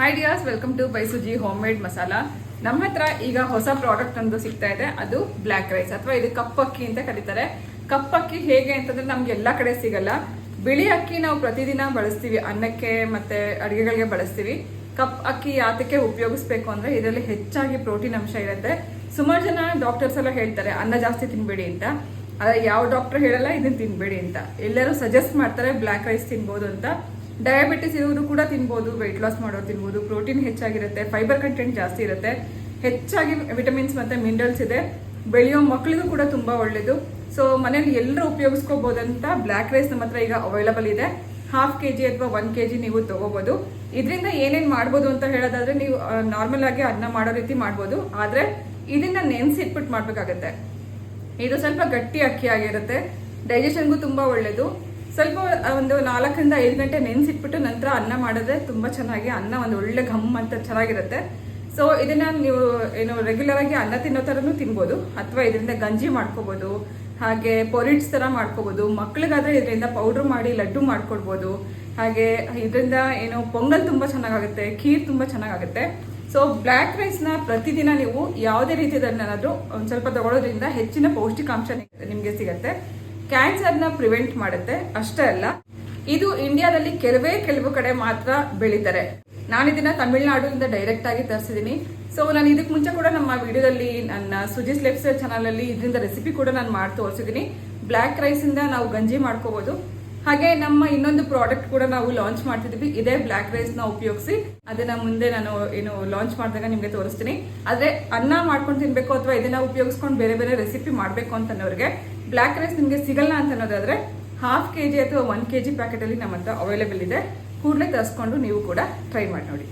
Hi dears, welcome to ಬೈಸುಜಿ home made masala. ನಮ್ಮ ಹತ್ರ ಈಗ ಹೊಸ ಪ್ರಾಡಕ್ಟ್ ಒಂದು ಸಿಗ್ತಾ ಇದೆ. ಅದು ಬ್ಲ್ಯಾಕ್ ರೈಸ್ ಅಥವಾ ಇದು ಕಪ್ಪಕ್ಕಿ ಅಂತ ಕರೀತಾರೆ. ಕಪ್ಪಕ್ಕಿ ಹೇಗೆ ಅಂತಂದ್ರೆ ನಮ್ಗೆ ಎಲ್ಲ ಕಡೆ ಸಿಗಲ್ಲ. ಬಿಳಿ ಅಕ್ಕಿ ನಾವು ಪ್ರತಿದಿನ ಬಳಸ್ತೀವಿ, ಅನ್ನಕ್ಕೆ ಮತ್ತೆ ಅಡುಗೆಗಳಿಗೆ ಬಳಸ್ತೀವಿ. ಕಪ್ ಅಕ್ಕಿ ಯಾತಕ್ಕೆ ಉಪಯೋಗಿಸ್ಬೇಕು ಅಂದ್ರೆ ಇದರಲ್ಲಿ ಹೆಚ್ಚಾಗಿ ಪ್ರೋಟೀನ್ ಅಂಶ ಇರುತ್ತೆ. ಸುಮಾರು ಜನ ಡಾಕ್ಟರ್ಸ್ ಎಲ್ಲ ಹೇಳ್ತಾರೆ ಅನ್ನ ಜಾಸ್ತಿ ತಿನ್ಬೇಡಿ ಅಂತ. ಆದ್ರೆ ಯಾವ ಡಾಕ್ಟರ್ ಹೇಳಲ್ಲ ಇದನ್ನ ತಿನ್ಬೇಡಿ ಅಂತ. ಎಲ್ಲರೂ ಸಜೆಸ್ಟ್ ಮಾಡ್ತಾರೆ ಬ್ಲ್ಯಾಕ್ ರೈಸ್ ತಿನ್ಬೋದು ಅಂತ. ಡಯಾಬಿಟಿಸ್ ಇರೋರು ಕೂಡ ತಿನ್ಬೋದು, ವೆಯ್ಟ್ ಲಾಸ್ ಮಾಡೋರು ತಿನ್ಬೋದು. ಪ್ರೋಟೀನ್ ಹೆಚ್ಚಾಗಿರುತ್ತೆ, ಫೈಬರ್ ಕಂಟೆಂಟ್ ಜಾಸ್ತಿ ಇರುತ್ತೆ, ಹೆಚ್ಚಾಗಿ ವಿಟಮಿನ್ಸ್ ಮತ್ತೆ ಮಿನರಲ್ಸ್ ಇದೆ. ಬೆಳೆಯೋ ಮಕ್ಕಳಿಗೂ ಕೂಡ ತುಂಬಾ ಒಳ್ಳೇದು. ಸೊ ಮನೇಲಿ ಎಲ್ಲರೂ ಉಪಯೋಗಿಸ್ಕೋಬಹುದಂತ ಬ್ಲ್ಯಾಕ್ ರೈಸ್ ನಮ್ಮ ಹತ್ರ ಈಗ ಅವೈಲಬಲ್ ಇದೆ. 1/2 kg ಅಥವಾ 1 kg ನೀವು ತಗೋಬಹುದು. ಇದರಿಂದ ಏನೇನ್ ಮಾಡ್ಬೋದು ಅಂತ ಹೇಳೋದಾದ್ರೆ ನೀವು ನಾರ್ಮಲ್ ಆಗಿ ಅನ್ನ ಮಾಡೋ ರೀತಿ ಮಾಡ್ಬೋದು. ಆದ್ರೆ ಇದನ್ನ ನೆನ್ಸಿಟ್ಬಿಟ್ಟು ಮಾಡ್ಬೇಕಾಗತ್ತೆ. ಇದು ಸ್ವಲ್ಪ ಗಟ್ಟಿ ಅಕ್ಕಿ ಆಗಿರುತ್ತೆ, ಡೈಜೆಷನ್ಗೂ ತುಂಬಾ ಒಳ್ಳೇದು. ಸ್ವಲ್ಪ ಒಂದು 4 ರಿಂದ 5 ಗಂಟೆ ನೆನ್ಸಿಟ್ಬಿಟ್ಟು ನಂತರ ಅನ್ನ ಮಾಡಿದ್ರೆ ತುಂಬಾ ಚೆನ್ನಾಗಿ ಅನ್ನ ಒಂದು ಒಳ್ಳೆ ಘಮ್ ಅಂತ ಚೆನ್ನಾಗಿರುತ್ತೆ. ಸೊ ಇದನ್ನ ನೀವು ರೆಗ್ಯುಲರ್ ಆಗಿ ಅನ್ನ ತಿನ್ನೋ ತರನು ತಿನ್ಬೋದು, ಅಥವಾ ಇದರಿಂದ ಗಂಜಿ ಮಾಡ್ಕೋಬಹುದು, ಹಾಗೆ ಪೊರಿಟ್ಸ್ ತರ ಮಾಡ್ಕೋಬಹುದು. ಮಕ್ಳಿಗಾದ್ರೆ ಇದರಿಂದ ಪೌಡರ್ ಮಾಡಿ ಲಡ್ಡು ಮಾಡ್ಕೊಡ್ಬೋದು. ಹಾಗೆ ಇದರಿಂದ ಪೊಂಗಲ್ ತುಂಬಾ ಚೆನ್ನಾಗುತ್ತೆ, ಖೀರ್ ತುಂಬಾ ಚೆನ್ನಾಗುತ್ತೆ. ಸೊ ಬ್ಲ್ಯಾಕ್ ರೈಸ್ ನ ಪ್ರತಿದಿನ ನೀವು ಯಾವುದೇ ರೀತಿಯಲ್ಲಾದ್ರೂ ಒಂದ್ ಸ್ವಲ್ಪ ತಗೊಳ್ಳೋದ್ರಿಂದ ಹೆಚ್ಚಿನ ಪೌಷ್ಟಿಕಾಂಶ ನಿಮ್ಗೆ ಸಿಗತ್ತೆ. ಕ್ಯಾನ್ಸರ್ನ ಪ್ರಿವೆಂಟ್ ಮಾಡುತ್ತೆ. ಅಷ್ಟೇ ಅಲ್ಲ, ಇದು ಇಂಡಿಯಾದಲ್ಲಿ ಕೆಲವು ಕಡೆ ಮಾತ್ರ ಬೆಳೀತಾರೆ. ನಾನು ಇದನ್ನ ತಮಿಳುನಾಡಿನಿಂದ ಡೈರೆಕ್ಟ್ ಆಗಿ ತರಿಸಿದ್ದೀನಿ. ಸೊ ನಾನು ಇದಕ್ಕೆ ಮುಂಚೆ ಕೂಡ ನಮ್ಮ ವಿಡಿಯೋದಲ್ಲಿ ನನ್ನ ಸುಜಿಸ್ ಲೈಫ್ ಸ್ಟೈಲ್ ಚಾನಲ್ ಅಲ್ಲಿ ಇದರಿಂದ ರೆಸಿಪಿ ಕೂಡ ನಾನು ಮಾಡಿ ತೋರಿಸಿದ್ದೀನಿ. ಬ್ಲ್ಯಾಕ್ ರೈಸ್ ಇಂದ ನಾವು ಗಂಜಿ ಮಾಡ್ಕೋಬಹುದು. ಹಾಗೆ ನಮ್ಮ ಇನ್ನೊಂದು ಪ್ರಾಡಕ್ಟ್ ಕೂಡ ನಾವು ಲಾಂಚ್ ಮಾಡ್ತಿದ್ವಿ ಇದೇ ಬ್ಲ್ಯಾಕ್ ರೈಸ್ ನ ಉಪಯೋಗಿಸಿ. ಅದನ್ನ ಮುಂದೆ ನಾನು ಲಾಂಚ್ ಮಾಡಿದಾಗ ನಿಮ್ಗೆ ತೋರಿಸ್ತೀನಿ. ಆದ್ರೆ ಅನ್ನ ಮಾಡ್ಕೊಂಡು ತಿನ್ಬೇಕು ಅಥವಾ ಇದನ್ನ ಉಪಯೋಗಿಸ್ಕೊಂಡು ಬೇರೆ ಬೇರೆ ರೆಸಿಪಿ ಮಾಡ್ಬೇಕು ಅಂತನವ್ರಿಗೆ ಬ್ಲ್ಯಾಕ್ ರೈಸ್ ನಿಮ್ಗೆ ಸಿಗಲ್ಲ ಅಂತ ಅನ್ನೋದಾದ್ರೆ 1/2 kg ಅಥವಾ 1 kg ಪ್ಯಾಕೆಟ್ ಅಲ್ಲಿ ನಮ್ಮ ಹತ್ರ ಅವೈಲೇಬಲ್ ಇದೆ. ಕೂಡಲೇ ತರಿಸ್ಕೊಂಡು ನೀವು ಕೂಡ ಟ್ರೈ ಮಾಡಿ ನೋಡಿ.